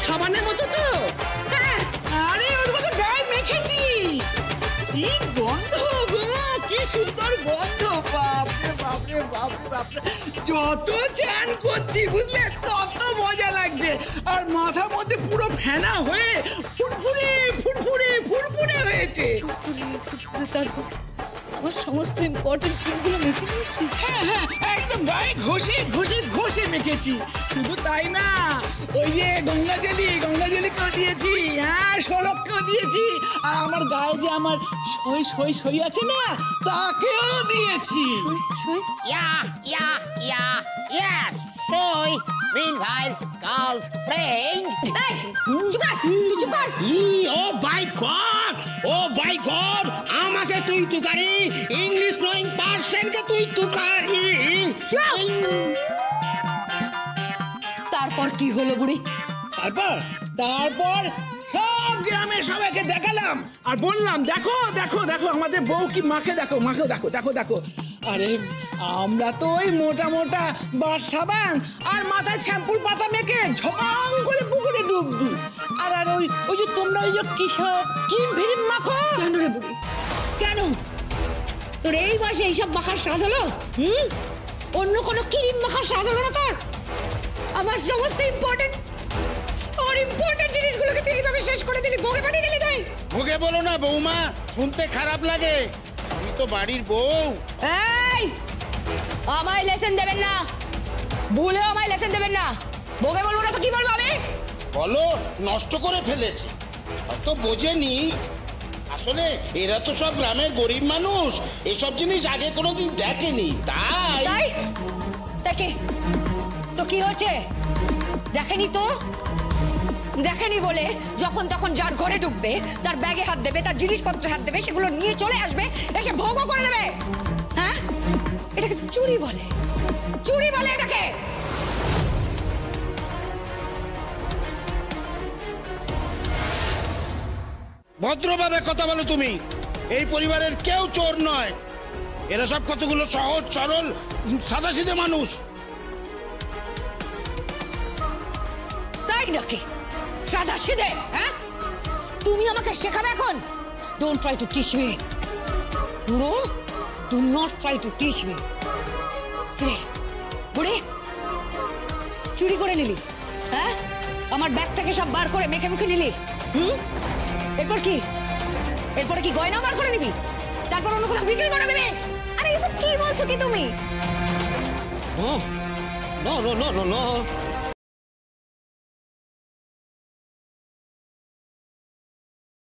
সাবানের মতো তো? হ্যাঁ। আরে ওর মতো গায়ে মেখেছি। কি গন্ধ গো, কি সুন্দর গন্ধ! বাপরে বাপরে বাপরে বাপরে! যত চান করছি বুঝলে, তত মজা লাগছে। আর মাথার মধ্যে পুরো ফেনা হয়ে ফুরফুরে ফুরফুরে ফুরফুরে হয়েছে। তারপর আমার সমস্ত ইম্পর্টেন্ট ক্রিমগুলো মেখে নিয়েছি। হ্যাঁ হ্যাঁ, একদম গায়ে ঘষে ঘষে ঘষে মেখেছি। শুধু তাই না, ওই যে গঙ্গাজলিকেও দিয়েছি, হ্যাঁ শোলককেও দিয়েছি, আর আমার গায়ে যে আমার সই সই সই আছে না, তাকেও দিয়েছি। Yes, soy, meanwhile, girlfriend. এই চুকার, তুই চুকার। ও বাই গড, আমাকে তুই তুকারি, ইংলিশ নোয়িং পার্সনকে তুই তুকারি। তারপর কি হলো বুড়ি? তারপর সব গ্রামের সবাইকে দেখালাম আর বললাম, দেখো দেখো দেখো আমাদের বউ কি, মাকে দেখো, মাকেও দেখো দেখো দেখো। আরে আমরা তো ওই মোটা মোটা বার সাবান আর মাথায় শ্যাম্পুর পাতা মেখে ঝপাং করে পুকুরে ডুব দিই। আর আর ওই যে তোমরা ওই যে কিসব ক্রিম ফিরিম মাখো। কেন রে বুড়ি, কেন তোর এই বয়সে এইসব মাখার স্বাদ হলো? অন্য কোনো ক্রিম মাখার স্বাদ হলো না তোর? আমার সমস্ত ইম্পর্টেন্ট জিনিসগুলোকে তুই এইভাবে শেষ করে দিলি, ভোগে পাঠিয়ে দিলি তুই। ভোগে বলো না বৌমা, শুনতে খারাপ লাগে, আমি তো বাড়ির বউ। এই আমায় লেসন দেবেন না, ভুলেও আমায় লেসন দেবেন না। ভোগে বলবো না তো কি বলবো আমি? বলো নষ্ট করে ফেলেছে, অত বোঝেনি। আসলে এরা তো সব গ্রামের গরিব মানুষ, এসব জিনিস আগে কোনোদিন দেখেনি, তাই। দেখে তো কি হয়েছে? দেখেনি বলে যখন তখন যার ঘরে ঢুকবে, তার ব্যাগে হাত দেবে, তার জিনিসপত্রে হাত দেবে, সেগুলো নিয়ে চলে আসবে, এসে ভোগও করে নেবে। হ্যাঁ, এটাকে চুরি বলে, চুরি বলে এটাকে। ভদ্রভাবে কথা বলো তুমি, এই পরিবারের কেউ চোর নয়, এরা সব কতগুলো সহজ সরল সাদাসিধে মানুষ। তাই নাকি? সাদা সিধে? হ্যাঁ, তুমি আমাকে শেখাবে এখন? Don't try to teach me, no, do not try to teach me. বুড়ি, চুরি করে নিলি? হ্যাঁ, আমার ব্যাগ থেকে সব বার করে মেখে মুখে নিলি। এরপর কি? এরপরে কি গয়না বার করে নিবি? তারপর অন্য কোথাও বিক্রি করে দিবি? আরে এসব কি বলছো কি তুমি? No no no no no